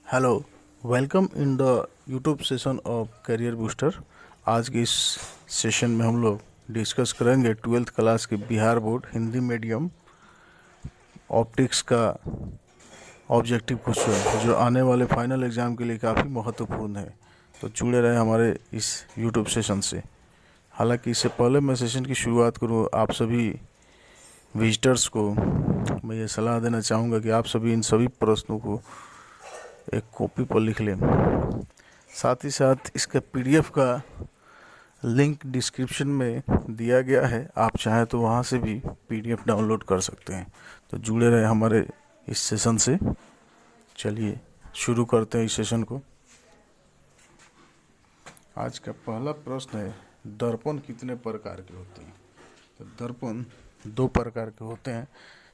Hello, welcome in the YouTube session of career booster. आज के इस सेशन में हम लोग डिस्कस करेंगे 12th क्लास के Bihar board Hindi medium optics का ऑब्जेक्टिव क्वेश्चन, जो आने वाले फाइनल एग्ज़ाम के लिए काफ़ी महत्वपूर्ण है। तो जुड़े रहे हमारे इस यूट्यूब सेशन से। हालांकि इससे पहले मैं सेशन की शुरुआत करूँ, आप सभी विजिटर्स को मैं ये सलाह देना चाहूँगा कि आप सभी इन सभी प्रश्नों को एक कॉपी पर लिख लें। साथ ही साथ इसका पीडीएफ का लिंक डिस्क्रिप्शन में दिया गया है, आप चाहें तो वहाँ से भी पीडीएफ डाउनलोड कर सकते हैं। तो जुड़े रहे हमारे इस सेशन से। चलिए शुरू करते हैं इस सेशन को। आज का पहला प्रश्न है, दर्पण कितने प्रकार के होते हैं? तो दर्पण दो प्रकार के होते हैं,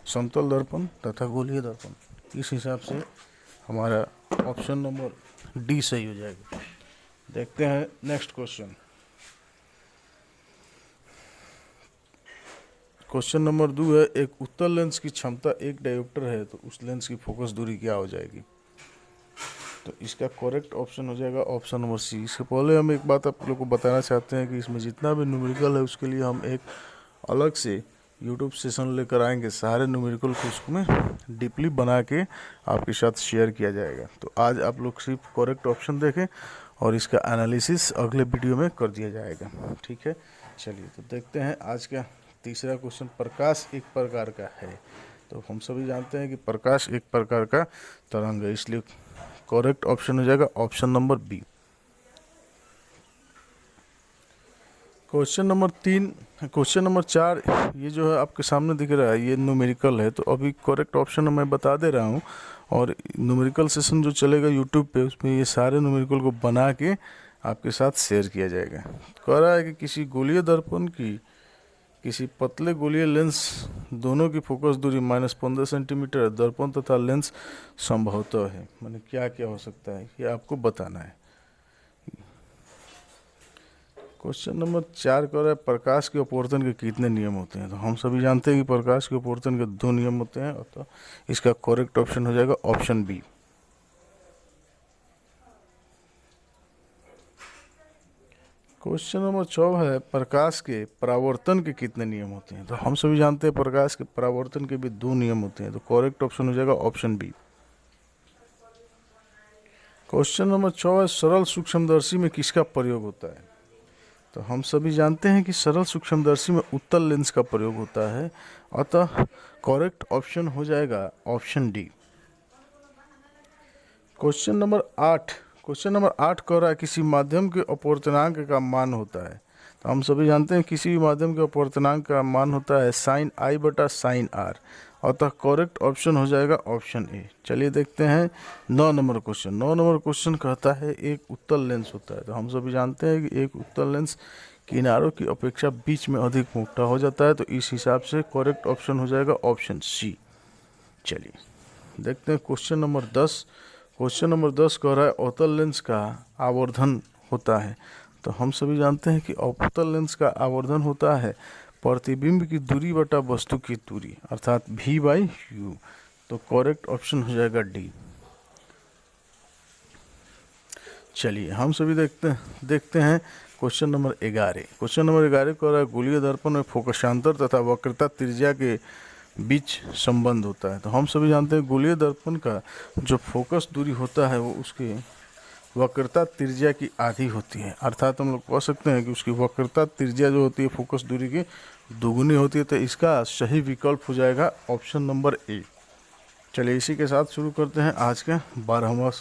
समतल दर्पण तथा गोलीय दर्पण। इस हिसाब से हमारा ऑप्शन नंबर डी सही हो जाएगा। देखते हैं नेक्स्ट क्वेश्चन। क्वेश्चन नंबर 2 है, एक उत्तल लेंस की क्षमता 1 डायोप्टर है, तो उस लेंस की फोकस दूरी क्या हो जाएगी? तो इसका करेक्ट ऑप्शन हो जाएगा ऑप्शन नंबर सी। इससे पहले हम एक बात आप लोग को बताना चाहते हैं कि इसमें जितना भी न्यूमेरिकल है उसके लिए हम एक अलग से यूट्यूब सेशन लेकर आएंगे। सारे न्यूमेरिकल को उसमें डीपली बना के आपके साथ शेयर किया जाएगा। तो आज आप लोग सिर्फ करेक्ट ऑप्शन देखें और इसका एनालिसिस अगले वीडियो में कर दिया जाएगा। ठीक है, चलिए तो देखते हैं आज का तीसरा क्वेश्चन। प्रकाश एक प्रकार का है, तो हम सभी जानते हैं कि प्रकाश एक प्रकार का तरंग है, इसलिए करेक्ट ऑप्शन हो जाएगा option number B. Question number 4, ये जो है आपके सामने दिख रहा है, ये न्यूमेरिकल है। तो अभी करेक्ट ऑप्शन मैं बता दे रहा हूँ, और न्यूमेरिकल सेशन जो चलेगा यूट्यूब पे, उसमें ये सारे न्यूमेरिकल को बना के आपके साथ शेयर किया जाएगा। कह रहा है कि किसी गोलीय दर्पण की किसी पतले गोलीय लेंस दोनों की फोकस दूरी -15 सेंटीमीटर दर्पण तथा लेंस संभवतः है। माने क्या क्या हो सकता है ये आपको बताना है। क्वेश्चन नंबर 4 कह रहा है, प्रकाश के अपवर्तन के कितने नियम होते हैं? तो हम सभी जानते हैं कि प्रकाश के अपवर्तन के 2 नियम होते हैं, तो इसका करेक्ट ऑप्शन हो जाएगा ऑप्शन बी। क्वेश्चन नंबर 14 है, प्रकाश के परावर्तन के कितने नियम होते हैं? तो हम सभी जानते हैं प्रकाश के परावर्तन के भी 2 नियम होते हैं, तो करेक्ट ऑप्शन हो जाएगा ऑप्शन बी। क्वेश्चन नंबर 14, सरल सूक्ष्मदर्शी में किसका प्रयोग होता है? तो हम सभी जानते हैं कि सरल सूक्ष्मदर्शी में उत्तल लेंस का प्रयोग होता है, अतः करेक्ट ऑप्शन हो जाएगा ऑप्शन डी। क्वेश्चन नंबर 8 कह रहा है, किसी माध्यम के अपवर्तनांक का मान होता है। तो हम सभी जानते हैं किसी भी माध्यम के अपवर्तनांक का मान होता है sin I बटा sin R, अतः करेक्ट ऑप्शन हो जाएगा ऑप्शन ए। चलिए देखते हैं 9 नंबर क्वेश्चन कहता है एक उत्तल लेंस होता है। तो हम सभी जानते हैं कि एक उत्तल लेंस किनारों की अपेक्षा बीच में अधिक मोटा हो जाता है, तो इस हिसाब से करेक्ट ऑप्शन हो जाएगा ऑप्शन सी। चलिए देखते हैं क्वेश्चन नंबर 10 कह रहा है, अवतल लेंस का आवर्धन होता है। तो हम सभी जानते हैं कि अवतल लेंस का आवर्धन होता है प्रतिबिंब की दूरी बटा वस्तु की दूरी, अर्थात v/u। तो करेक्ट ऑप्शन हो जाएगा डी। चलिए हम सभी देखते हैं क्वेश्चन नंबर 11 कह रहा है, गोलीय दर्पण में फोकसांतर तथा वक्रता त्रिज्या के बीच संबंध होता है। तो हम सभी जानते हैं गोलीय दर्पण का जो फोकस दूरी होता है वो उसके वक्रता त्रिज्या की आधी होती है, अर्थात हम लोग कह सकते हैं कि उसकी वक्रता त्रिज्या जो होती है फोकस दूरी की दोगुनी होती है। तो इसका सही विकल्प हो जाएगा ऑप्शन नंबर ए। चलिए इसी के साथ शुरू करते हैं आज का 12वां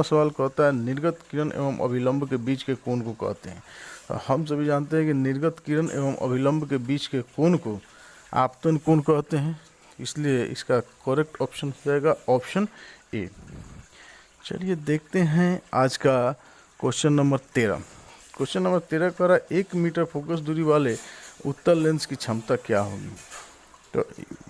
सवाल कहता है, निर्गत किरण एवं अभिलंब के बीच के कोण को कहते हैं। तो हम सभी जानते हैं कि निर्गत किरण एवं अभिलंब के बीच के कोण को आपतन कोण कहते हैं, इसलिए इसका करेक्ट ऑप्शन हो जाएगा ऑप्शन ए। चलिए देखते हैं आज का क्वेश्चन नंबर 13 कह रहा है, 1 मीटर फोकस दूरी वाले उत्तल लेंस की क्षमता क्या होगी? तो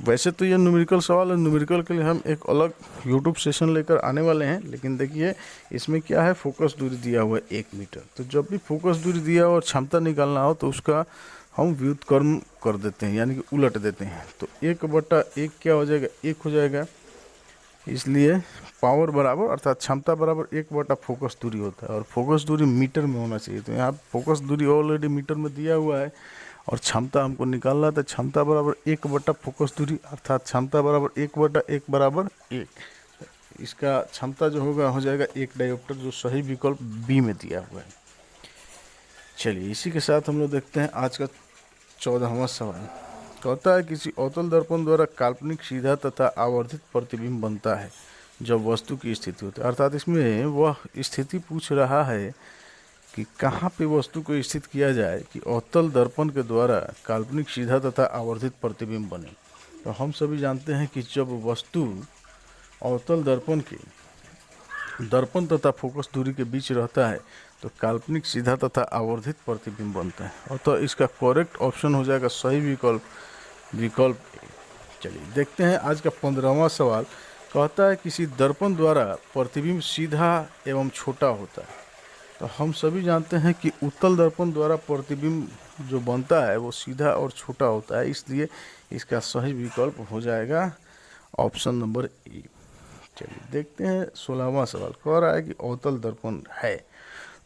वैसे तो ये न्यूमेरिकल सवाल है, न्यूमेरिकल के लिए हम एक अलग यूट्यूब सेशन लेकर आने वाले हैं, लेकिन देखिए इसमें क्या है, फोकस दूरी दिया हुआ है 1 मीटर। तो जब भी फोकस दूरी दिया हो और क्षमता निकालना हो तो उसका हम व्युत्क्रम कर देते हैं, यानी कि उलट देते हैं। तो 1/1 क्या हो जाएगा, 1 हो जाएगा। इसलिए पावर बराबर अर्थात क्षमता बराबर 1 बटा फोकस दूरी होता है, और फोकस दूरी मीटर में होना चाहिए। तो यहाँ फोकस दूरी ऑलरेडी मीटर में दिया हुआ है और क्षमता हमको निकालना है, तो क्षमता बराबर 1 बटा फोकस दूरी अर्थात क्षमता बराबर 1/1 बराबर 1। इसका क्षमता जो होगा हो जाएगा 1 डायोप्टर, जो सही विकल्प बी में दिया हुआ है। चलिए इसी के साथ हम लोग देखते हैं आज का 14वां सवाल। कहता है किसी अवतल दर्पण द्वारा काल्पनिक सीधा तथा आवर्धित प्रतिबिंब बनता है जब वस्तु की स्थिति होती है। अर्थात इसमें वह स्थिति पूछ रहा है कि कहाँ पे वस्तु को स्थित किया जाए कि अवतल दर्पण के द्वारा काल्पनिक सीधा तथा आवर्धित प्रतिबिंब बने। तो हम सभी जानते हैं कि जब वस्तु अवतल दर्पण के दर्पण तथा फोकस दूरी के बीच रहता है तो काल्पनिक सीधा तथा आवर्धित प्रतिबिंब बनता है, और तो इसका करेक्ट ऑप्शन हो जाएगा सही विकल्प ए। चलिए देखते हैं आज का 15वां सवाल। कहता है किसी दर्पण द्वारा प्रतिबिंब सीधा एवं छोटा होता है। तो हम सभी जानते हैं कि उत्तल दर्पण द्वारा प्रतिबिंब जो बनता है वो सीधा और छोटा होता है, इसलिए इसका सही विकल्प हो जाएगा ऑप्शन नंबर ए। चलिए देखते हैं 16वां सवाल। कह रहा है कि अवतल दर्पण है।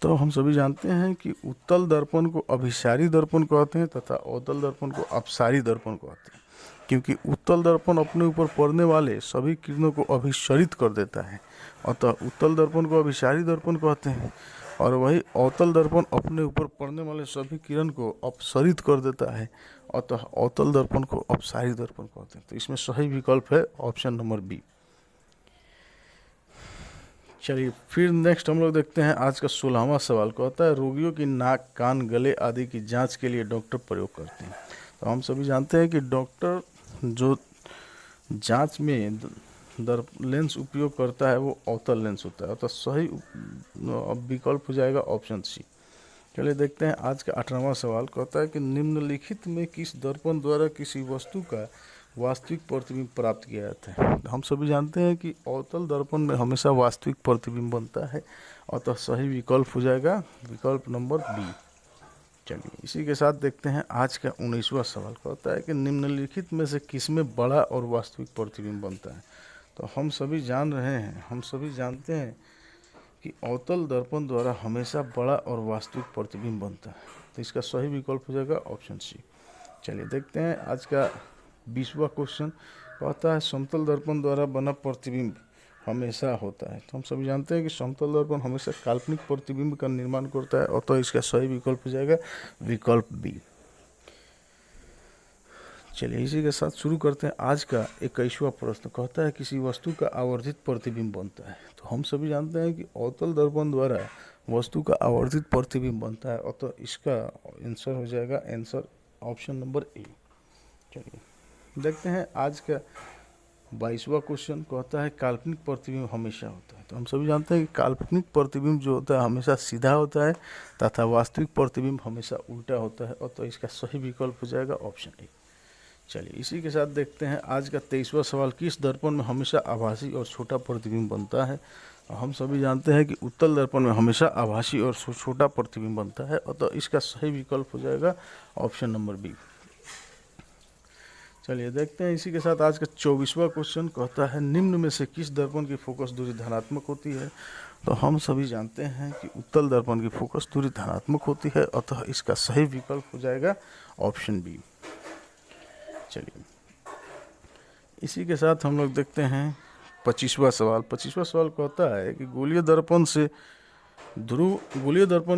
तो हम सभी जानते हैं कि उत्तल दर्पण को अभिसारी दर्पण कहते हैं तथा अवतल दर्पण को अपसारी दर्पण कहते हैं, क्योंकि उत्तल दर्पण अपने ऊपर पड़ने वाले सभी किरणों को अभिसरित कर देता है, अतः उत्तल दर्पण को अभिसारी दर्पण कहते हैं। और वही अवतल दर्पण अपने ऊपर पड़ने वाले सभी किरण को अपसरित कर देता है, अतः अवतल दर्पण को अपसारी दर्पण कहते हैं। तो इसमें सही विकल्प है ऑप्शन नंबर बी। चलिए फिर नेक्स्ट हम लोग देखते हैं आज का 16वां सवाल। कहता है रोगियों की नाक, कान, गले आदि की जांच के लिए डॉक्टर प्रयोग करते हैं। तो हम सभी जानते हैं कि डॉक्टर जो जांच में लेंस उपयोग करता है वो अवतल लेंस होता है, तो सही विकल्प हो जाएगा ऑप्शन सी। चलिए देखते हैं आज का 18वां सवाल। कहता है कि निम्नलिखित में किस दर्पण द्वारा किसी वस्तु का वास्तविक प्रतिबिंब प्राप्त किया जाता है। हम सभी जानते हैं कि अवतल दर्पण में हमेशा वास्तविक प्रतिबिंब बनता है, अतः सही विकल्प हो जाएगा विकल्प नंबर बी। चलिए इसी के साथ देखते हैं आज का 19वां सवाल। कहता है कि निम्नलिखित में से किसमें बड़ा और वास्तविक प्रतिबिंब बनता है। तो हम सभी जानते हैं कि अवतल दर्पण द्वारा हमेशा बड़ा और वास्तविक प्रतिबिंब बनता है, तो इसका सही विकल्प हो जाएगा ऑप्शन सी। चलिए देखते हैं आज का 20वां क्वेश्चन। कहता है समतल दर्पण द्वारा बना प्रतिबिंब हमेशा होता है। तो हम सभी जानते हैं कि समतल दर्पण हमेशा काल्पनिक प्रतिबिंब का निर्माण करता है, और तो इसका सही विकल्प हो जाएगा विकल्प बी। चलिए इसी के साथ शुरू करते हैं आज का 21वां प्रश्न। कहता है किसी वस्तु का आवर्धित प्रतिबिंब बनता है। तो हम सभी जानते हैं कि अवतल दर्पण द्वारा वस्तु का आवर्धित प्रतिबिंब बनता है, और तो इसका आंसर हो जाएगा ऑप्शन नंबर ए। चलिए देखते हैं आज का 22वां क्वेश्चन। कहता है काल्पनिक प्रतिबिंब हमेशा होता है। तो हम सभी जानते हैं कि काल्पनिक प्रतिबिंब जो होता है हमेशा सीधा होता है तथा वास्तविक प्रतिबिंब हमेशा उल्टा होता है, और तो इसका सही विकल्प हो जाएगा ऑप्शन ए। चलिए इसी के साथ देखते हैं आज का 23वां सवाल। किस दर्पण में हमेशा आभासी और छोटा प्रतिबिंब बनता है। हम सभी जानते हैं कि उत्तल दर्पण में हमेशा आभासी और छोटा प्रतिबिंब बनता है, और तो इसका सही विकल्प हो जाएगा ऑप्शन नंबर बी। चलिए देखते हैं इसी के साथ आज का 24वां क्वेश्चन। कहता है निम्न में से किस दर्पण की फोकस दूरी धनात्मक होती है। तो हम सभी जानते हैं कि उत्तल दर्पण की फोकस दूरी धनात्मक होती है, अतः इसका सही विकल्प हो जाएगा ऑप्शन बी। चलिए इसी के साथ हम लोग देखते हैं 25वां सवाल। 25वां सवाल कहता है कि गोलीय दर्पण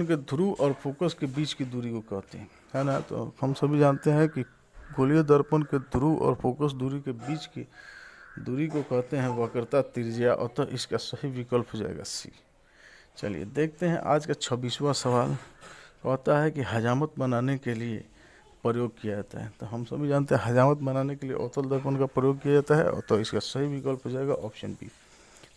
के ध्रुव और फोकस के बीच की दूरी को कहते हैं, है ना। तो हम सभी जानते हैं कि गोलीय दर्पण के ध्रुव और फोकस दूरी के बीच की दूरी को कहते हैं वक्रता त्रिज्या, अतः इसका सही विकल्प हो जाएगा सी। चलिए देखते हैं आज का 26वां सवाल। कहता है कि हजामत बनाने के लिए प्रयोग किया जाता है। तो हम सभी जानते हैं हजामत बनाने के लिए अवतल दर्पण का प्रयोग किया जाता है, तो इसका सही विकल्प हो जाएगा ऑप्शन बी।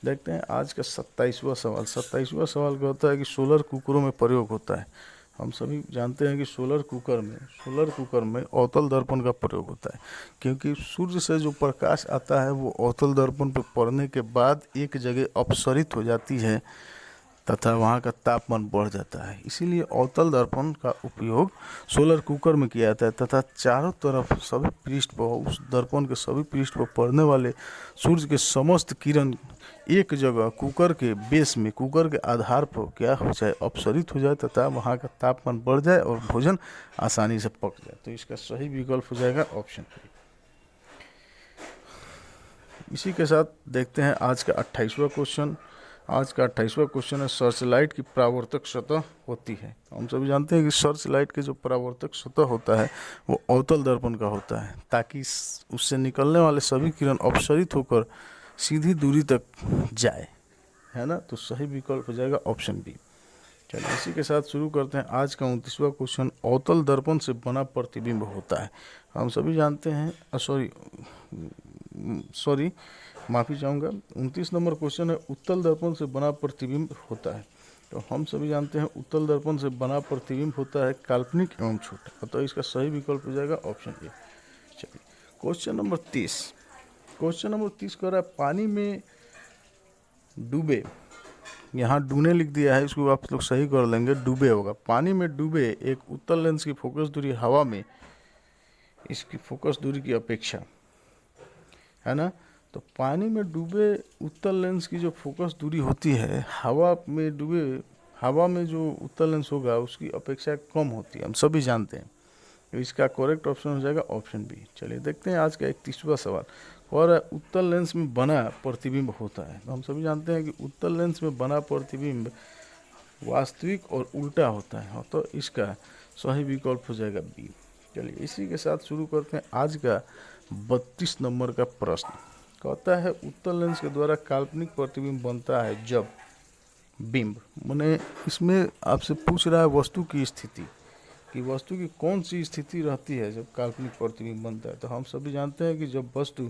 देखते हैं आज का 27वां सवाल। 27वां सवाल कहता है कि सोलर कुकरों में प्रयोग होता है। हम सभी जानते हैं कि सोलर कुकर में अवतल दर्पण का प्रयोग होता है, क्योंकि सूर्य से जो प्रकाश आता है वो अवतल दर्पण पर पड़ने के बाद एक जगह अपसरित हो जाती है, तथा वहाँ का तापमान बढ़ जाता है। इसीलिए अवतल दर्पण का उपयोग सोलर कुकर में किया जाता है तथा चारों तरफ सभी पृष्ठ पर, उस दर्पण के सभी पृष्ठ पर पड़ने वाले सूर्य के समस्त किरण एक जगह कुकर के बेस में, कुकर के आधार पर क्या हो जाए, अपसरित हो जाए तथा वहाँ का तापमान बढ़ जाए और भोजन आसानी से पक जाए। तो इसका सही विकल्प हो जाएगा ऑप्शन बी। इसी के साथ देखते हैं आज का 28वां क्वेश्चन। आज का 28वां क्वेश्चन है, सर्च लाइट की परावर्तक सतह होती है। हम सभी जानते हैं कि सर्च लाइट के जो परावर्तक सतह होता है वो अवतल दर्पण का होता है, ताकि उससे निकलने वाले सभी किरण अपसरित होकर सीधी दूरी तक जाए, है ना। तो सही विकल्प हो जाएगा ऑप्शन बी। चलिए इसी के साथ शुरू करते हैं आज का 29वां क्वेश्चन। अवतल दर्पण से बना प्रतिबिंब होता है। हम सभी जानते हैं, माफ़ी चाहूँगा, 29 नंबर क्वेश्चन है, उत्तल दर्पण से बना प्रतिबिंब होता है। तो हम सभी जानते हैं उत्तल दर्पण से बना प्रतिबिंब होता है काल्पनिक एवं छोटा। तो इसका सही विकल्प हो जाएगा ऑप्शन ए। चलिए क्वेश्चन नंबर 30। क्वेश्चन नंबर 30 कह रहा है, पानी में डूबे, यहाँ डूने लिख दिया है, इसको आप लोग सही कर लेंगे, डूबे होगा। पानी में डूबे एक उत्तल लेंस की फोकस दूरी हवा में इसकी फोकस दूरी की अपेक्षा, है ना। तो पानी में डूबे उत्तल लेंस की जो फोकस दूरी होती है, हवा में जो उत्तल लेंस होगा उसकी अपेक्षा कम होती है, हम सभी जानते हैं। तो इसका करेक्ट ऑप्शन हो जाएगा ऑप्शन बी। चलिए देखते हैं आज का 31वां सवाल। और उत्तल लेंस में बना प्रतिबिंब होता है। तो हम सभी जानते हैं कि उत्तल लेंस में बना प्रतिबिंब वास्तविक और उल्टा होता है, तो इसका सही विकल्प हो जाएगा बी। चलिए इसी के साथ शुरू करते हैं आज का 32 नंबर का प्रश्न। कहता है, उत्तल लेंस के द्वारा काल्पनिक प्रतिबिंब बनता है जब बिंब, माने इसमें आपसे पूछ रहा है वस्तु की स्थिति, कि वस्तु की कौन सी स्थिति रहती है जब काल्पनिक प्रतिबिंब बनता है। तो हम सभी जानते हैं कि जब वस्तु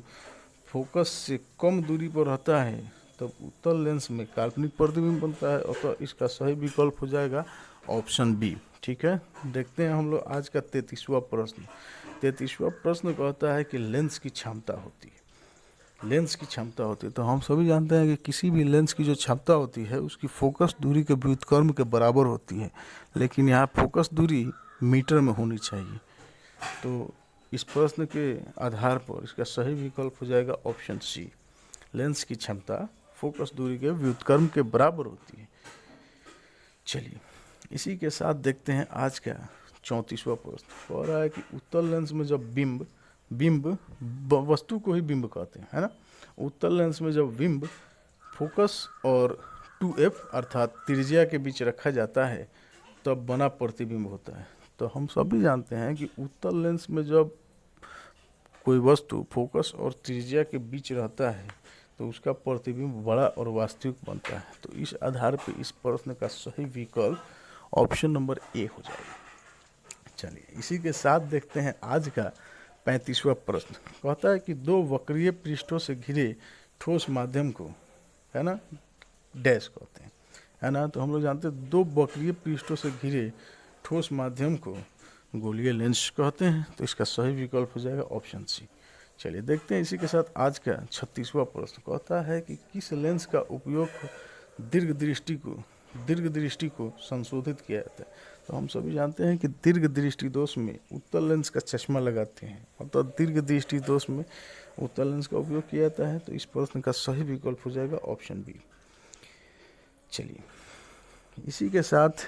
फोकस से कम दूरी पर रहता है तब उत्तल लेंस में काल्पनिक प्रतिबिंब बनता है, और तो इसका सही विकल्प हो जाएगा ऑप्शन बी। ठीक है, देखते हैं हम लोग आज का 33वां प्रश्न। 33वां प्रश्न कहता है कि लेंस की क्षमता होती है। लेंस की क्षमता होती है, तो हम सभी जानते हैं कि किसी भी लेंस की जो क्षमता होती है उसकी फोकस दूरी के व्युत्क्रम के बराबर होती है, लेकिन यहाँ फोकस दूरी मीटर में होनी चाहिए। तो इस प्रश्न के आधार पर इसका सही विकल्प हो जाएगा ऑप्शन सी। लेंस की क्षमता फोकस दूरी के व्युत्क्रम के बराबर होती है। चलिए इसी के साथ देखते हैं आज का 34वां प्रश्न। कह रहा है कि उत्तल लेंस में जब बिंब वस्तु को ही बिंब कहते हैं, है ना। उत्तल लेंस में जब बिंब फोकस और 2f अर्थात त्रिज्या के बीच रखा जाता है तब बना प्रतिबिंब होता है। तो हम सभी जानते हैं कि उत्तल लेंस में जब कोई वस्तु फोकस और त्रिज्या के बीच रहता है तो उसका प्रतिबिंब बड़ा और वास्तविक बनता है। तो इस आधार पर इस प्रश्न का सही विकल्प ऑप्शन नंबर ए हो जाएगा। चलिए इसी के साथ देखते हैं आज का 35वां प्रश्न। कहता है कि दो वक्रीय पृष्ठों से घिरे ठोस माध्यम को, है ना, डैश कहते हैं, है ना। तो हम लोग जानते हैं दो वक्रीय पृष्ठों से घिरे ठोस माध्यम को गोलीय लेंस कहते हैं। तो इसका सही विकल्प हो जाएगा ऑप्शन सी। चलिए देखते हैं इसी के साथ आज का 36वां प्रश्न। कहता है कि किस लेंस का उपयोग दीर्घ दृष्टि को संशोधित किया जाता है। तो हम सभी जानते हैं कि दीर्घ दृष्टि दोष में उत्तल लेंस का चश्मा लगाते हैं, मतलब दीर्घ दृष्टि दोष में उत्तल लेंस का उपयोग किया जाता है। तो इस प्रश्न का सही विकल्प हो जाएगा ऑप्शन बी। चलिए इसी के साथ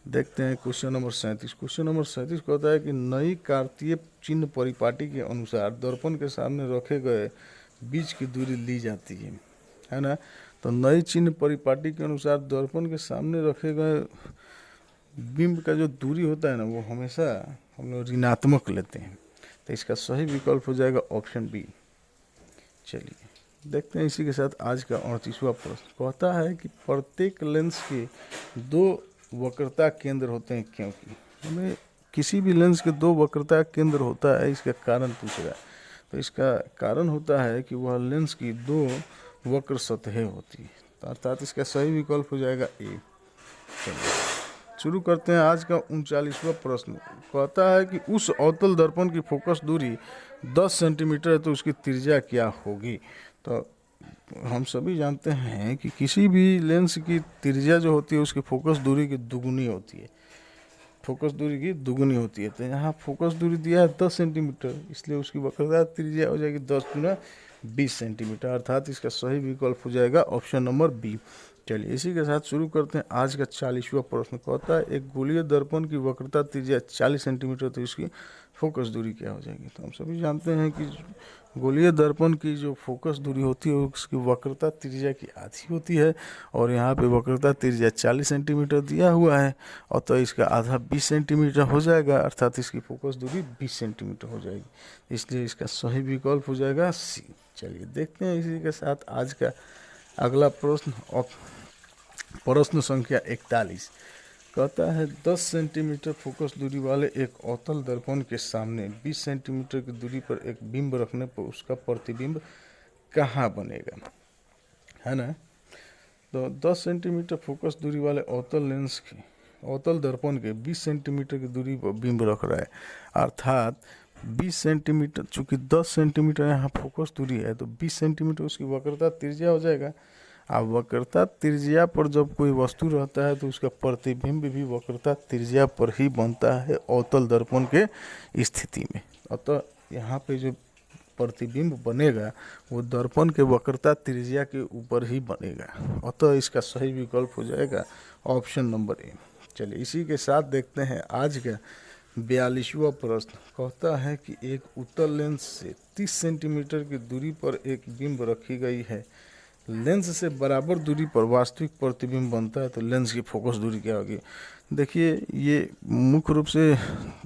देखते हैं क्वेश्चन नंबर 37। क्वेश्चन नंबर 37 कहता है कि नई कार्तीय चिन्ह परिपाटी के अनुसार दर्पण के सामने रखे गए बीच की दूरी ली जाती है ना। तो नई चिन्ह परिपाटी के अनुसार दर्पण के सामने रखे गए बिंब का जो दूरी होता है ना, वो हमेशा हम लोग ऋणात्मक लेते हैं। तो इसका सही विकल्प हो जाएगा ऑप्शन बी। चलिए देखते हैं इसी के साथ आज का 38वां प्रश्न। कहता है कि प्रत्येक लेंस के दो वक्रता केंद्र होते हैं, क्योंकि हमें किसी भी लेंस के दो वक्रता केंद्र होता है, इसका कारण पूछ रहा है। तो इसका कारण होता है कि वह लेंस की दो वक्र सतहें होती है, तो अर्थात इसका सही विकल्प हो जाएगा ए। चलिए शुरू करते हैं आज का 39वां प्रश्न। कहता है कि उस अवतल दर्पण की फोकस दूरी 10 सेंटीमीटर है तो उसकी त्रिज्या क्या होगी। तो हम सभी जानते हैं कि किसी भी लेंस की त्रिज्या जो होती है उसकी फोकस दूरी की दुगुनी होती है, फोकस दूरी की दुगुनी होती है। तो यहाँ फोकस दूरी दिया है 10 सेंटीमीटर, इसलिए उसकी वक्रता त्रिज्या हो जाएगी 10 गुना 20 सेंटीमीटर, अर्थात इसका सही विकल्प हो जाएगा ऑप्शन नंबर बी। चलिए इसी के साथ शुरू करते हैं आज का 40वां प्रश्न। कहता है एक गोलीय दर्पण की वक्रता त्रिज्या 40 सेंटीमीटर, तो इसकी फोकस दूरी क्या हो जाएगी। तो हम सभी जानते हैं कि गोलीय दर्पण की जो फोकस दूरी होती है उसकी वक्रता त्रिज्या की आधी होती है, और यहाँ पे वक्रता त्रिज्या 40 सेंटीमीटर दिया हुआ है, और तो इसका आधा 20 सेंटीमीटर हो जाएगा, अर्थात इसकी फोकस दूरी 20 सेंटीमीटर हो जाएगी, इसलिए इसका सही विकल्प हो जाएगा सी। चलिए देखते हैं इसी के साथ आज का अगला प्रश्न, प्रश्न संख्या 41। कहता है 10 सेंटीमीटर फोकस दूरी वाले एक अवतल दर्पण के सामने 20 सेंटीमीटर की दूरी पर एक बिंब रखने पर उसका प्रतिबिंब कहाँ बनेगा, है ना। तो 10 सेंटीमीटर फोकस दूरी वाले अवतल दर्पण के 20 सेंटीमीटर की दूरी पर बिंब रख रहा है, अर्थात 20 सेंटीमीटर, चूँकि 10 सेंटीमीटर यहाँ फोकस दूरी है तो 20 सेंटीमीटर उसकी वक्रता त्रिज्या हो जाएगा। अब वक्रता त्रिज्या पर जब कोई वस्तु रहता है तो उसका प्रतिबिंब भी वक्रता त्रिज्या पर ही बनता है अवतल दर्पण के स्थिति में। अतः यहाँ पे जो प्रतिबिंब बनेगा वो दर्पण के वक्रता त्रिज्या के ऊपर ही बनेगा, अतः इसका सही विकल्प हो जाएगा ऑप्शन नंबर ए। चलिए इसी के साथ देखते हैं आज का 42वां प्रश्न। कहता है कि एक उत्तल लेंस से 30 सेंटीमीटर की दूरी पर एक बिंब रखी गई है, लेंस से बराबर दूरी पर वास्तविक प्रतिबिंब बनता है, तो लेंस की फोकस दूरी क्या होगी। देखिए ये मुख्य रूप से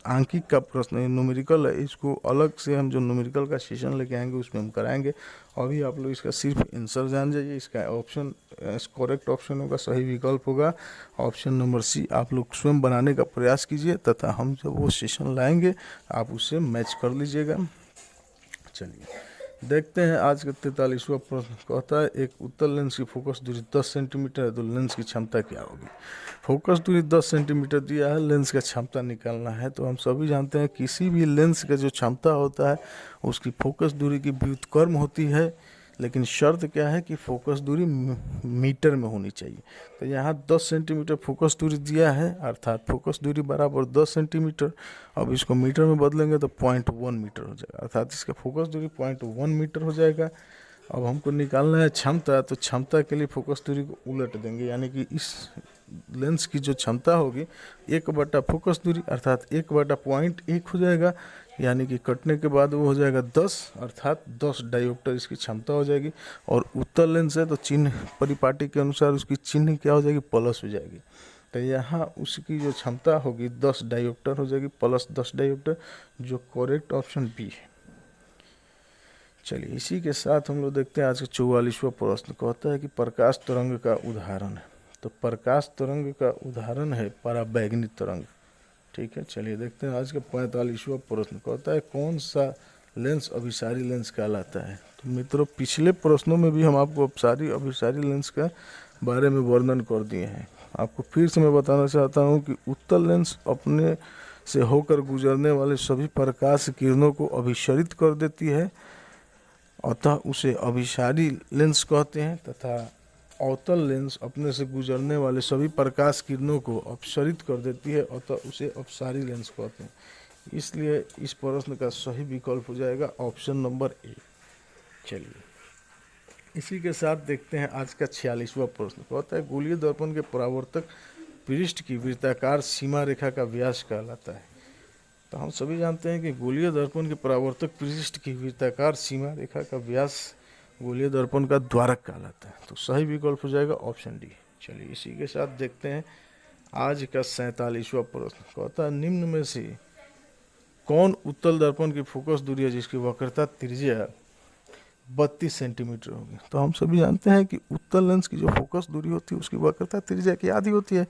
आंकिक का प्रश्न है, न्यूमेरिकल है, इसको अलग से हम जो न्यूमेरिकल का सेशन लेके आएंगे उसमें हम कराएंगे। अभी आप लोग इसका सिर्फ आंसर जान जाइए, इसका ऑप्शन करेक्ट ऑप्शन होगा, सही विकल्प होगा ऑप्शन नंबर सी। आप लोग स्वयं बनाने का प्रयास कीजिए तथा हम जब वो सेशन लाएंगे आप उससे मैच कर लीजिएगा। चलिए देखते हैं आज का 43वां प्रश्न। कहता है एक उत्तल लेंस की फोकस दूरी 10 सेंटीमीटर है, तो लेंस की क्षमता क्या होगी। फोकस दूरी 10 सेंटीमीटर दिया है, लेंस का क्षमता निकालना है। तो हम सभी जानते हैं किसी भी लेंस का जो क्षमता होता है उसकी फोकस दूरी की व्युत्क्रम होती है, लेकिन शर्त क्या है कि फोकस दूरी मीटर में होनी चाहिए। तो यहाँ 10 सेंटीमीटर फोकस दूरी दिया है, अर्थात फोकस दूरी बराबर 10 सेंटीमीटर। अब इसको मीटर में बदलेंगे तो 0.1 मीटर हो जाएगा, अर्थात इसका फोकस दूरी 0.1 मीटर हो जाएगा। अब हमको निकालना है क्षमता, तो क्षमता के लिए फोकस दूरी को उलट देंगे, यानी कि इस लेंस की जो क्षमता होगी 1/, फोकस दूरी अर्थात 1/0.1 हो जाएगा, यानी कि कटने के बाद वो हो जाएगा 10, अर्थात 10 डायोप्टर इसकी क्षमता हो जाएगी। और उत्तल लेंस है तो चिन्ह परिपाटी के अनुसार उसकी चिन्ह क्या हो जाएगी, प्लस हो जाएगी। तो यहाँ उसकी जो क्षमता होगी 10 डायोप्टर हो जाएगी, प्लस 10 डायोप्टर, जो करेक्ट ऑप्शन बी है। चलिए इसी के साथ हम लोग देखते हैं आज का 44वां प्रश्न। कहता है कि प्रकाश तरंग का उदाहरण है, तो प्रकाश तरंग का उदाहरण है पराबैंगनी तरंग। ठीक है, चलिए देखते हैं आज का 45वां प्रश्न। कहता है कौन सा लेंस अभिसारी लेंस कहलाता है। तो मित्रों पिछले प्रश्नों में भी हम आपको अभिसारी लेंस का बारे में वर्णन कर दिए हैं। आपको फिर से मैं बताना चाहता हूँ कि उत्तल लेंस अपने से होकर गुजरने वाले सभी प्रकाश किरणों को अभिसरित कर देती है, अतः उसे अभिसारी लेंस कहते हैं, तथा अवतल लेंस अपने से गुजरने वाले सभी प्रकाश किरणों को अपसरित कर देती है, अतः उसे अपसारी लेंस कहते हैं। इसलिए इस प्रश्न का सही विकल्प हो जाएगा ऑप्शन नंबर ए। चलिए इसी के साथ देखते हैं आज का 46वां प्रश्न। कहता है गोलीय दर्पण के परावर्तक पृष्ठ की वृत्ताकार सीमा रेखा का व्यास कहलाता है। तो हम सभी जानते हैं कि गोलीय दर्पण के परावर्तक पृष्ठ की वृत्ताकार सीमा रेखा का व्यास गोलीय दर्पण का द्वारक कहलाता है। तो सही विकल्प हो जाएगा ऑप्शन डी। चलिए इसी के साथ देखते हैं आज का 47वां प्रश्न। कहता है निम्न में से कौन उत्तल दर्पण की फोकस दूरी है जिसकी वक्रता त्रिज्या 32 सेंटीमीटर होगी। तो हम सभी जानते हैं कि उत्तल लेंस की जो फोकस दूरी होती है उसकी वक्रता त्रिज्या की आधी होती है।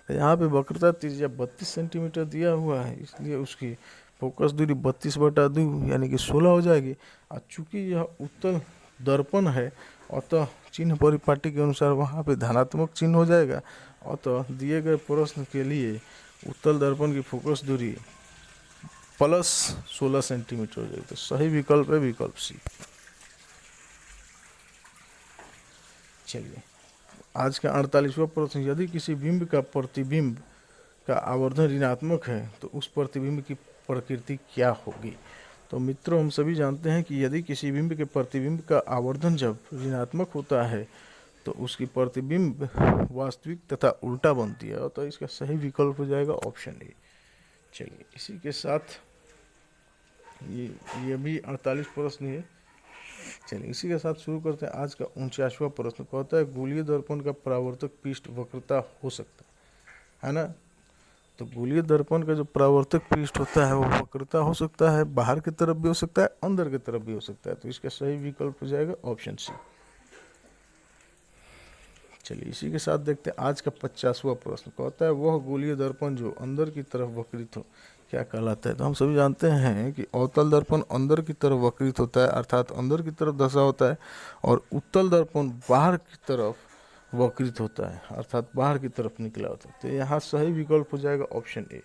तो यहाँ पे वक्रता त्रिज्या 32 सेंटीमीटर दिया हुआ है, इसलिए उसकी फोकस दूरी 32/2 यानी कि 16 हो जाएगी। और चूँकि यह उत्तल दर्पण है अतः चिन्ह परिपाटी के अनुसार वहाँ पे धनात्मक चिन्ह हो जाएगा, अतः दिए गए प्रश्न के लिए उत्तल दर्पण की फोकस दूरी प्लस 16 सेंटीमीटर हो जाएगी। तो सही विकल्प है विकल्प सी। चलिए आज का 48वां प्रश्न, यदि किसी बिंब का प्रतिबिंब का आवर्धन ऋणात्मक है तो उस प्रतिबिंब की प्रकृति क्या होगी। तो मित्रों, हम सभी जानते हैं कि यदि किसी बिंब के प्रतिबिंब का आवर्धन जब ऋणात्मक होता है तो उसकी प्रतिबिंब वास्तविक तथा उल्टा बनती है, तो इसका सही विकल्प हो जाएगा ऑप्शन ए। चलिए इसी के साथ ये भी 48 प्रश्न है। चलिए इसी के साथ शुरू करते हैं आज का 49वां प्रश्न। कहता है गोलीय दर्पण का परावर्तक पृष्ठ वक्रता हो सकता है ना। तो गोलीय दर्पण का जो परावर्तक पृष्ठ होता है वो वक्रता हो सकता है, बाहर की तरफ भी हो सकता है, अंदर की तरफ भी हो सकता है, तो इसका सही विकल्प हो जाएगा ऑप्शन सी। चलिए इसी के साथ देखते हैं आज का 50वां प्रश्न। कहता है वह गोलीय दर्पण जो अंदर की तरफ वक्रित हो क्या कहलाता है। तो हम सभी जानते हैं कि अवतल दर्पण अंदर की तरफ वक्रित होता है, अर्थात अंदर की तरफ धंसा होता है, और उत्तल दर्पण बाहर की तरफ वक्रित होता है, अर्थात बाहर की तरफ निकला होता है। तो यहाँ सही विकल्प हो जाएगा ऑप्शन ए।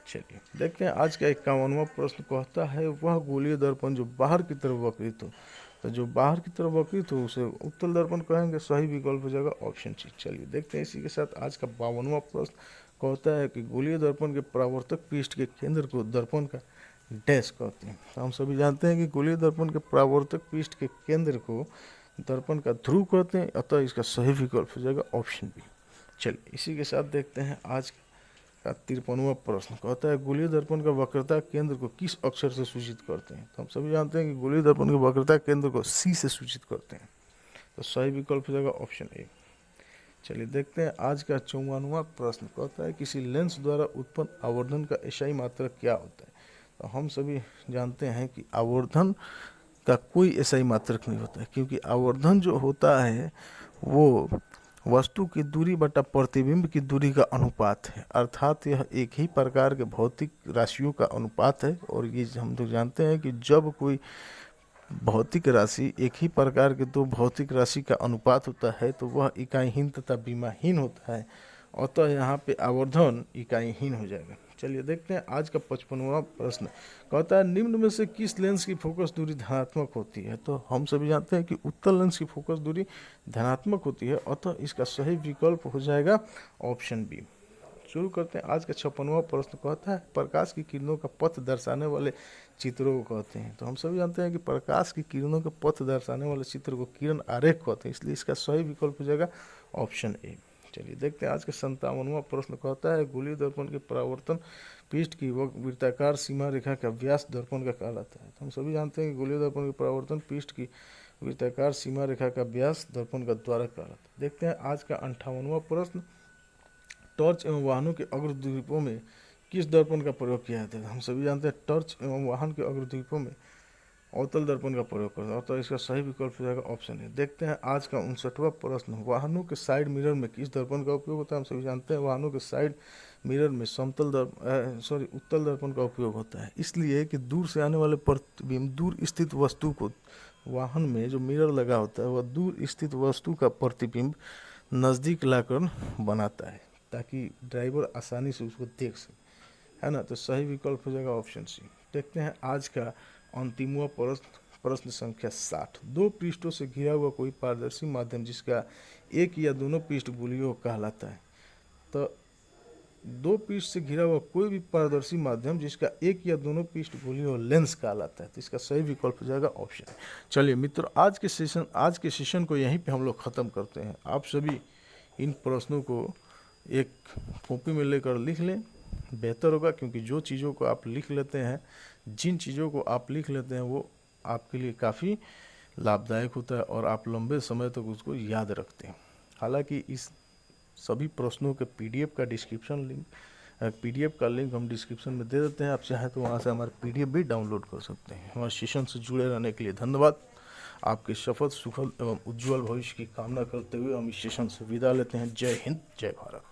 चलिए देखते हैं आज का 51वां प्रश्न। कहता है वह गोलीय दर्पण जो बाहर की तरफ वक्रित हो, तो जो बाहर की तरफ वक्रित हो उसे उत्तल दर्पण कहेंगे, सही विकल्प हो जाएगा ऑप्शन सी। चलिए देखते हैं इसी के साथ आज का 52वां प्रश्न। कहता है कि गोलीय दर्पण के परावर्तक पृष्ठ के केंद्र को दर्पण का डैश कहते हैं। तो हम सभी जानते हैं कि गोलीय दर्पण के परावर्तक पृष्ठ के केंद्र को दर्पण का ध्रुव कहते हैं, अतः इसका सही विकल्प हो जाएगा ऑप्शन बी। चलिए इसी के साथ देखते हैं आज का 53वां प्रश्न। कहता है गोलीय दर्पण का वक्रता केंद्र को किस अक्षर से सूचित करते हैं। तो हम सभी जानते हैं कि गोलीय दर्पण के वक्रता केंद्र को सी से सूचित करते हैं, तो सही विकल्प हो जाएगा ऑप्शन ए। चलिए देखते हैं आज का 54वां प्रश्न। कहता है किसी लेंस द्वारा उत्पन्न आवर्धन का एसआई मात्रक क्या होता है। तो हम सभी जानते हैं कि आवर्धन का कोई एसआई मात्रक नहीं होता है, क्योंकि आवर्धन जो होता है वो वस्तु की दूरी बटा प्रतिबिंब की दूरी का अनुपात है, अर्थात यह एक ही प्रकार के भौतिक राशियों का अनुपात है। और ये हम तो जानते हैं कि जब कोई भौतिक राशि एक ही प्रकार के दो भौतिक राशि का अनुपात होता है तो वह इकाईहीन तथा विमाहीन होता है, अतः यहाँ पे आवर्धन इकाईहीन हो जाएगा। चलिए देखते हैं आज का 55वां प्रश्न। कहता है निम्न में से किस लेंस की फोकस दूरी धनात्मक होती है। तो हम सभी जानते हैं कि उत्तल लेंस की फोकस दूरी धनात्मक होती है, अतः इसका सही विकल्प हो जाएगा ऑप्शन बी। शुरू करते हैं आज का 56वां प्रश्न। कहता है प्रकाश की किरणों का पथ दर्शाने वाले चित्रों को कहते हैं। तो हम सभी जानते हैं कि प्रकाश की किरणों के पथ दर्शाने वाले चित्र को किरण आरेख कहते हैं, इसलिए इसका सही विकल्प हो जाएगा ऑप्शन ए। चलिए देखते हैं आज का 57वां प्रश्न। कहता है गोलीय दर्पण के परावर्तन पृष्ठ की वृत्ताकार सीमा रेखा का व्यास दर्पण का कहलाता है। तो हम सभी जानते हैं कि गोलीय दर्पण के परावर्तन पृष्ठ की वृत्ताकार सीमा रेखा का व्यास दर्पण का द्वारा कहलाता है। देखते हैं आज का 58वां प्रश्न। टॉर्च एवं वाहनों के अग्रद्वीपों में किस दर्पण का प्रयोग किया जाता है। हम सभी जानते हैं टॉर्च एवं वाहन के अग्रद्वीपों में अवतल दर्पण का प्रयोग करता है, तो इसका सही विकल्प हो जाएगा ऑप्शन ए। देखते हैं आज का 59वां प्रश्न। वाहनों के साइड मिरर में किस दर्पण का उपयोग होता है। हम सभी जानते हैं वाहनों के साइड मिरर में उत्तल दर्पण का उपयोग होता है, इसलिए कि दूर से आने वाले प्रतिबिंब दूर स्थित वस्तु को, वाहन में जो मिरर लगा होता है वह दूर स्थित वस्तु का प्रतिबिंब नज़दीक लाकर बनाता है, ताकि ड्राइवर आसानी से उसको देख सके, है ना। तो सही विकल्प हो जाएगा ऑप्शन सी। देखते हैं आज का अंतिमवां प्रश्न संख्या 60। दो पृष्ठों से घिरा हुआ कोई पारदर्शी माध्यम जिसका एक या दोनों पृष्ठ गोलीय कहलाता है। तो दो पृष्ठ से घिरा हुआ कोई भी पारदर्शी माध्यम जिसका एक या दोनों पृष्ठ गोलीय लेंस कहलाता है, तो इसका सही विकल्प हो जाएगा ऑप्शन। चलिए मित्रों, आज के सेशन को यहीं पे हम लोग ख़त्म करते हैं। आप सभी इन प्रश्नों को एक कॉपी में लेकर लिख लें, बेहतर होगा, क्योंकि जो चीज़ों को आप लिख लेते हैं, जिन चीज़ों को आप लिख लेते हैं वो आपके लिए काफ़ी लाभदायक होता है और आप लंबे समय तक उसको याद रखते हैं। हालांकि इस सभी प्रश्नों के पीडीएफ का लिंक हम डिस्क्रिप्शन में दे देते हैं, आप चाहें तो वहाँ से हमारे पीडीएफ भी डाउनलोड कर सकते हैं। हमारे सेशन से जुड़े रहने के लिए धन्यवाद। आपके सफल, सुखद एवं उज्ज्वल भविष्य की कामना करते हुए हम इस सेशन से विदा लेते हैं। जय हिंद, जय भारत।